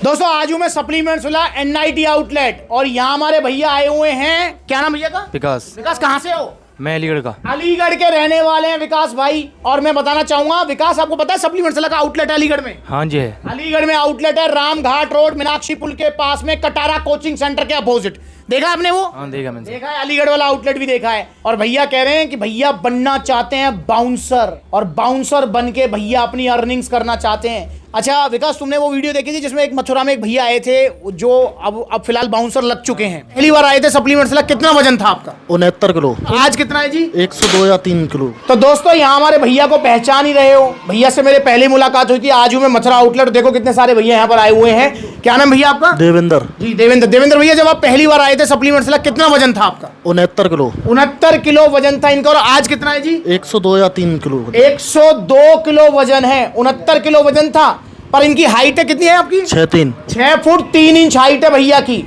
दोस्तों आज हूँ मैं सप्लीमेंट्स वाला एनआईटी आउटलेट और यहाँ हमारे भैया आए हुए हैं। क्या नाम भैया का? विकास। विकास कहाँ से हो? मैं अलीगढ़ का। अलीगढ़ के रहने वाले हैं विकास भाई। और मैं बताना चाहूंगा विकास, आपको पता है सप्लीमेंट्स वाला का आउटलेट है अलीगढ़ में? हाँ जी है। अलीगढ़ में आउटलेट है, रामघाट रोड मीनाक्षी पुल के पास में, कटारा कोचिंग सेंटर के अपोजिट। देखा आपने वो? हाँ देखा मैंने। देखा है, अलीगढ़ वाला आउटलेट भी देखा है। और भैया कह रहे हैं कि भैया बनना चाहते हैं बाउंसर, और बाउंसर बन के भैया अपनी अर्निंग्स करना चाहते हैं। अच्छा विकास, तुमने वो वीडियो देखी थी जिसमें एक मथुरा में एक भैया आए थे जो अब फिलहाल बाउंसर लग चुके हैं? पहली बार आए थे सप्लीमेंट्स वाला। कितना वजन था आपका? 69 किलो। आज कितना है जी? 102 या 3 किलो। तो दोस्तों यहाँ हमारे भैया को पहचान ही रहे हो। भैया से मेरे पहली मुलाकात हुई थी, आज हूँ मैं मथुरा आउटलेट। देखो कितने सारे भैया यहाँ पर आए हुए हैं। क्या नाम भैया आपका? देवेंद्र जी देवेंद्र भैया, जब आप पहली बार आए थे सप्लीमेंट्स वाला कितना वजन था आपका? 69 किलो। 69 किलो वजन था इनका। और आज कितना है जी? 102 या 3 किलो। 102 किलो वजन है। 69 किलो वजन था। पर इनकी हाइट है कितनी है आपकी? 6 फुट 3 इंच हाइट है भैया की।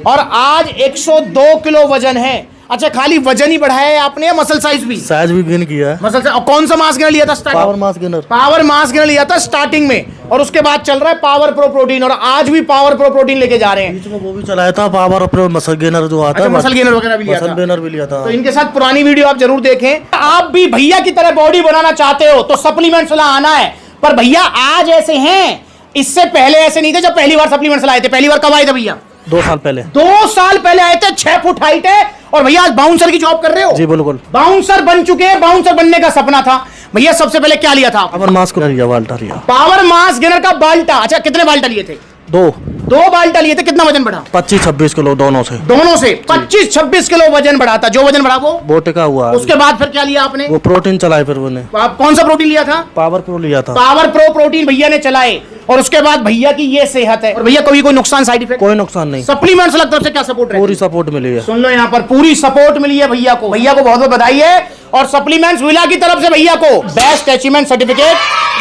और आज 102 किलो वजन है। अच्छा, खाली वजन ही बढ़ाया है आपने या मसल साइज भी? साइज भी गेन किया है। Muscle size. और कौन सा मास गेनर लिया था starting? Power mass gainer. Power mass gainer लिया था स्टार्टिंग में, और उसके बाद चल रहा है पावर प्रो प्रोटीन। और आज भी पावर प्रो प्रोटीन लेके जा रहे हैं। बीच में वो भी चलाया था पावर प्रो मसल गेनर जो आता है। मसल गेनर वगैरह भी लिया था। मसल गेनर भी लिया था। तो इनके साथ पुरानी वीडियो आप जरूर देखें। आप भी भैया की तरह बॉडी बनाना चाहते हो तो सप्लीमेंट्स वाला आना है। पर भैया आज ऐसे हैं, इससे पहले ऐसे नहीं थे जब पहली बार सप्लीमेंट्स लाए थे। पहली बार कब आए थे भैया? 2 साल पहले। 2 साल पहले आए थे। 6 फुट हाइट है। और भैया आज बाउंसर की जॉब कर रहे हो? जी बिल्कुल। बाउंसर बन चुके हैं। बाउंसर बनने का सपना था भैया। सबसे पहले क्या लिया था? पावर मास गेनर लिया, बाल्टा लिया। पावर मास गेनर का बाल्टा। अच्छा, कितने बाल्टा लिए थे? 2 बाल्टा लिए थे। कितना वजन बढ़ा? 25-26 किलो दोनों से। 25-26 किलो वजन बढ़ा था। जो वजन बढ़ा वो बोटे का हुआ। उसके बाद फिर क्या लिया आपने? वो प्रोटीन चलाए फिर उन्हें। आप कौन सा प्रोटीन लिया था? पावर प्रो लिया था। पावर प्रो प्रोटीन भैया ने चलाए। और उसके बाद भैया की ये सेहत है। और भैया कोई नुकसान, साइड इफेक्ट? कोई नुकसान नहीं। सप्लीमेंट्स वाली तरफ से क्या सपोर्ट है? पूरी सपोर्ट मिली है। सुन लो, यहाँ पर पूरी सपोर्ट मिली है भैया को। भैया को बहुत बहुत बधाई है। और सप्लीमेंट्स विला की तरफ से भैया को best achievement certificate,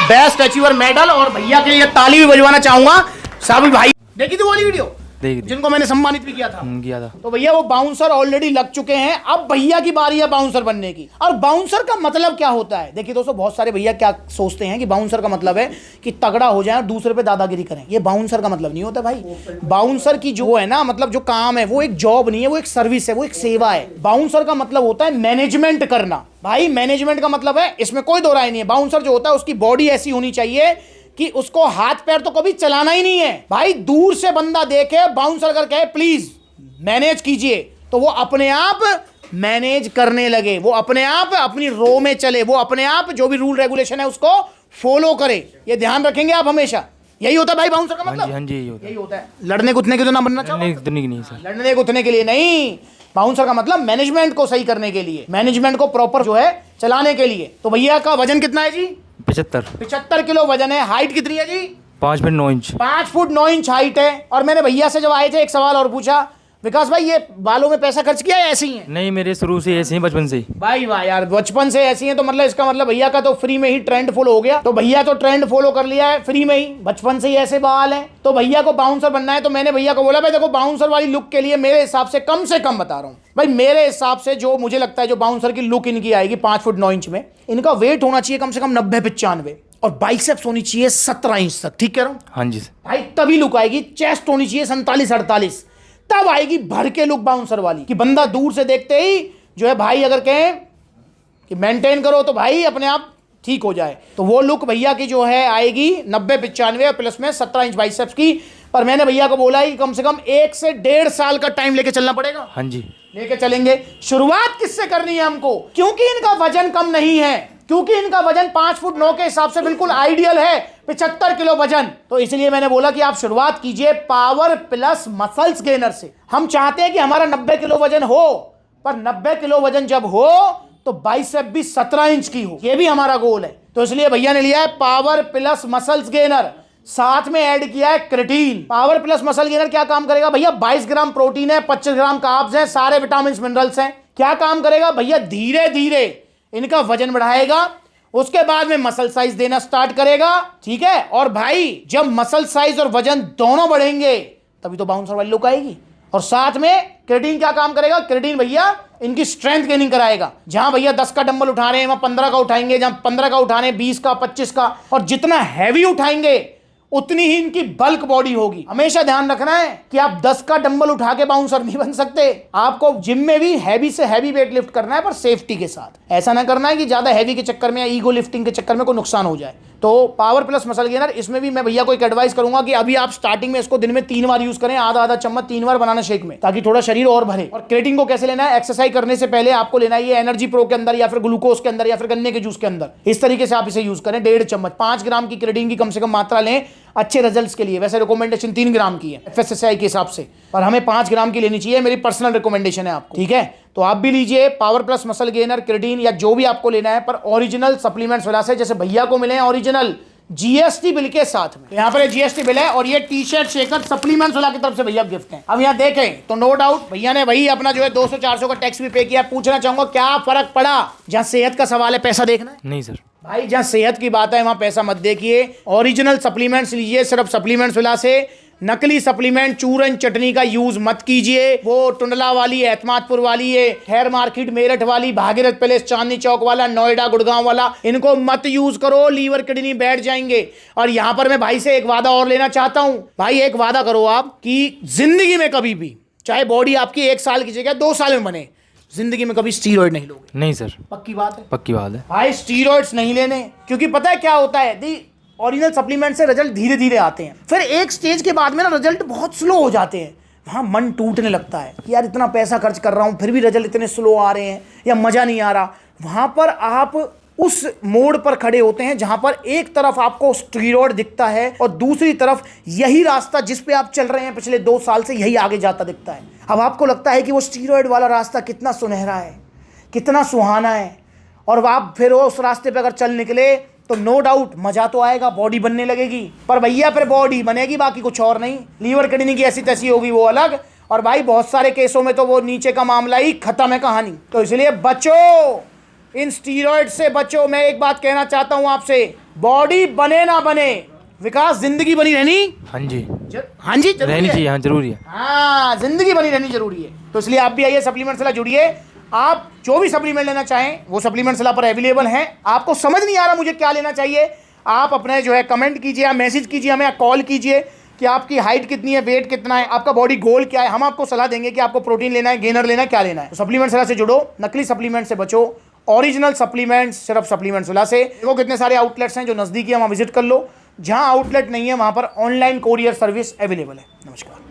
best achiever medal. और भैया के लिए ताली भी बजवाना चाहूंगा। साबिर भाई देखी थी वो वाली वीडियो जिनको मैंने सम्मानित भी किया था? तो भैया वो बाउंसर ऑलरेडी लग चुके हैं। अब भैया की बारी है बाउंसर बनने की। और बाउंसर का मतलब क्या होता है? देखिए दोस्तों, बहुत सारे भैया क्या सोचते हैं कि बाउंसर का मतलब है कि तगड़ा हो जाए और दूसरे पे दादागिरी करें। ये बाउंसर का मतलब नहीं होता भाई। बाउंसर की जो है ना, मतलब जो काम है वो एक जॉब नहीं है, वो एक सर्विस है, वो एक सेवा है। बाउंसर का मतलब होता है मैनेजमेंट करना। भाई मैनेजमेंट का मतलब है, इसमें कोई दो राय नहीं है। बाउंसर जो होता है उसकी बॉडी ऐसी होनी चाहिए कि उसको हाथ पैर तो कभी चलाना ही नहीं है। भाई दूर से बंदा देखे, बाउंसर अगर कहे प्लीज मैनेज कीजिए, तो वो अपने आप मैनेज करने लगे। वो अपने आप अपनी रो में चले। वो अपने आप जो भी रूल रेगुलेशन है उसको फॉलो करे। ये ध्यान रखेंगे आप हमेशा। यही होता है भाई बाउंसर का मतलब। हाँ जी यही होता है। लड़ने कूदने के तो ना बनना चाहिए। नहीं सर, लड़ने कूदने के लिए नहीं। बाउंसर का मतलब मैनेजमेंट को सही करने के लिए, मैनेजमेंट को प्रॉपर जो है चलाने के लिए। तो भैया का वजन कितना है जी? 75 किलो वजन है। हाइट कितनी है जी? 5 foot 9 inch. 5 foot 9 inch height है। और मैंने भैया से जब आए थे एक सवाल और पूछा, विकास भाई ये बालों में पैसा खर्च किया है ऐसी हैं? नहीं, मेरे शुरू से ऐसे ही, बचपन से ही। भाई वाह यार, बचपन से ऐसी हैं तो मतलब इसका मतलब भैया का तो फ्री में ही ट्रेंड फॉलो हो गया। तो भैया तो ट्रेंड फॉलो कर लिया है फ्री में ही, बचपन से ही ऐसे बाल हैं। तो भैया को बाउंसर बनना है। तो मैंने भैया को बोला भाई देखो, बाउंसर वाली लुक के लिए मेरे हिसाब से कम बता रहा हूँ भाई, मेरे हिसाब से जो मुझे लगता है जो बाउंसर की लुक इनकी आएगी 5 फुट 9 इंच में, इनका वेट होना चाहिए कम से कम 90-95 और बाइसेप्स होनी चाहिए 17 इंच तक। ठीक कह रहा हूँ? हाँ जी भाई तभी लुक आएगी। चेस्ट होनी चाहिए 47-48, तब आएगी भर के लुक बाउंसर वाली, कि बंदा दूर से देखते ही जो है भाई अगर कहें कि मेंटेन करो तो भाई अपने आप ठीक हो जाए। तो वो लुक भैया की जो है आएगी 90-95 प्लस में 17 इंच बाइसेप्स की। पर मैंने भैया को बोला है कि कम से कम 1 से 1.5 साल का टाइम लेके चलना पड़ेगा। हाँ जी, लेके चलेंगे। शुरुआत किससे करनी है हमको? क्योंकि इनका वजन कम नहीं है, क्योंकि इनका वजन 5 फुट 9 के हिसाब से बिल्कुल आइडियल है, 75 किलो वजन। तो इसलिए मैंने बोला कि आप शुरुआत कीजिए पावर प्लस मसल्स गेनर से। हम चाहते हैं कि हमारा 90 किलो वजन हो, पर 90 किलो वजन जब हो तो बाइसेप भी 17 इंच की हो। यह भी हमारा गोल है। तो इसलिए भैया ने लिया है पावर प्लस मसल्स गेनर, साथ में ऐड किया है creatine. Power plus muscle gainer क्या काम करेगा भैया? 22 ग्राम प्रोटीन है, 25 ग्राम कार्ब्स हैं, सारे विटामिन मिनरल्स हैं। क्या काम करेगा भैया? धीरे धीरे इनका वजन बढ़ाएगा, उसके बाद में मसल साइज देना स्टार्ट करेगा। ठीक है? और भाई जब मसल साइज और वजन दोनों बढ़ेंगे तभी तो बाउंसर वाली लुक आएगी। और साथ में क्रेटीन क्या काम करेगा? क्रेटीन भैया इनकी स्ट्रेंथ गेनिंग कराएगा। जहां भैया 10 का डंबल उठा रहे हैं वहां 15 का उठाएंगे, जहां 15 का उठाने 20 का 25 का, और जितना हैवी उठाएंगे उतनी ही इनकी बल्क बॉडी होगी। हमेशा ध्यान रखना है कि आप 10 का डंबल उठा के बाउंसर नहीं बन सकते। आपको जिम में भी हैवी से हैवी वेट लिफ्ट करना है, पर सेफ्टी के साथ। ऐसा ना करना है कि ज्यादा हैवी के चक्कर में या ईगो लिफ्टिंग के चक्कर में कोई नुकसान हो जाए। तो पावर प्लस मसल गेनर, इसमें भी मैं भैया को एक एडवाइस करूंगा कि अभी आप स्टार्टिंग में इसको दिन में 3 बार यूज करें, आधा आधा चम्मच 3 बार बनाना शेक में, ताकि थोड़ा शरीर और भरे। और क्रिएटिन को कैसे लेना है, एक्सरसाइज करने से पहले आपको लेना है ये एनर्जी प्रो के अंदर या फिर ग्लूकोज के अंदर या फिर गन्ने के जूस के अंदर। इस तरीके से आप इसे यूज करें। 1.5 चम्मच 5 ग्राम की क्रिएटिन की कम से कम मात्रा लें अच्छे रिजल्ट्स के लिए। वैसे रिकमेंडेशन 3 ग्राम की है एफएसएसआई के हिसाब से, पर हमें 5 ग्राम की लेनी चाहिए, मेरी पर्सनल रिकमेंडेशन है आपको, ठीक है। तो आप भी लीजिए power plus muscle gainer, creatine या जो भी आपको लेना है, पर ओरिजिनल सप्लीमेंट्स वाला से, जैसे भैया को मिले हैं ओरिजिनल जीएसटी बिल के साथ में। यहाँ पर जीएसटी बिल है और ये टी शर्ट शेकर सप्लीमेंट्स वाला की तरफ से भैया गिफ्ट है। अब यहाँ देखें तो नो डाउट भैया ने वही अपना जो है 200-400 का टैक्स भी पे किया। पूछना चाहूंगा क्या फर्क पड़ा? जहाँ सेहत का सवाल है पैसा देखना है नहीं सर। भाई, जहाँ सेहत की बात है वहां पैसा मत देखिए। ओरिजिनल सप्लीमेंट्स लीजिए सिर्फ सप्लीमेंट्स विला से। नकली सप्लीमेंट चूरन चटनी का यूज मत कीजिए। वो टुंडला वाली, एतमादपुर वाली, ये हेयर मार्केट मेरठ वाली, भागीरथ पैलेस चांदनी चौक वाला, नोएडा गुड़गांव वाला, इनको मत यूज करो। लीवर किडनी बैठ जाएंगे। और यहां पर मैं भाई से एक वादा और लेना चाहता हूं। भाई एक वादा करो आप कि जिंदगी में कभी भी, चाहे बॉडी आपकी 1 साल की जगह 2 साल में बने, जिंदगी में कभी स्टीरॉइड नहीं लोगे। नहीं सर। पक्की बात है? पक्की बात है भाई स्टीरॉइड्स नहीं लेने, क्योंकि पता है क्या होता है, दी ओरिजिनल सप्लीमेंट से रिजल्ट धीरे धीरे आते हैं, फिर एक स्टेज के बाद में ना रिजल्ट बहुत स्लो हो जाते हैं। वहाँ मन टूटने लगता है कि यार इतना पैसा खर्च कर रहा हूँ फिर भी रिजल्ट इतने स्लो आ रहे हैं या मज़ा नहीं आ रहा। वहाँ पर आप उस मोड़ पर खड़े होते हैं जहाँ पर एक तरफ आपको स्टीरॉइड दिखता है और दूसरी तरफ यही रास्ता जिस पे आप चल रहे हैं पिछले 2 साल से, यही आगे जाता दिखता है। अब आपको लगता है कि वो स्टीरॉइड वाला रास्ता कितना सुनहरा है, कितना सुहाना है, और आप फिर उस रास्ते पे अगर चल निकले तो नो डाउट मजा तो आएगा, बॉडी बनने लगेगी। पर भैया फिर बॉडी बनेगी, बाकी कुछ और नहीं। लीवर किडनी की ऐसी तैसी होगी वो अलग, और भाई बहुत सारे केसों में तो वो नीचे का मामला ही खत्म है कहानी। तो इसलिए बचो, इन स्टीरॉइड से बचो। मैं एक बात कहना चाहता हूं आपसे, बॉडी बने ना बने, विकास जिंदगी बनी रहनी। हाँ जी। हाँ जी रहनी चाहिए। हाँ जरूरी है। हाँ जिंदगी बनी रहनी जरूरी है। तो इसलिए आप भी आइए सप्लीमेंट से जुड़िए। आप जो भी सप्लीमेंट लेना चाहें वो सप्लीमेंट सलाह पर अवेलेबल हैं। आपको समझ नहीं आ रहा मुझे क्या लेना चाहिए, आप अपने जो है कमेंट कीजिए या मैसेज कीजिए हमें, या कॉल कीजिए कि आपकी हाइट कितनी है, वेट कितना है, आपका बॉडी गोल क्या है। हम आपको सलाह देंगे कि आपको प्रोटीन लेना है, गेनर लेना है, क्या लेना है। तो सप्लीमेंट सलाह से जुड़ो, नकली सप्लीमेंट से बचो, ओरिजिनल सप्लीमेंट सिर्फ सप्लीमेंट सलाह से। देखो कितने सारे आउटलेट्स हैं जो नज़दीकी है, वहाँ विजिट कर लो। जहाँ आउटलेट नहीं है वहाँ पर ऑनलाइन कोरियर सर्विस अवेलेबल है। नमस्कार।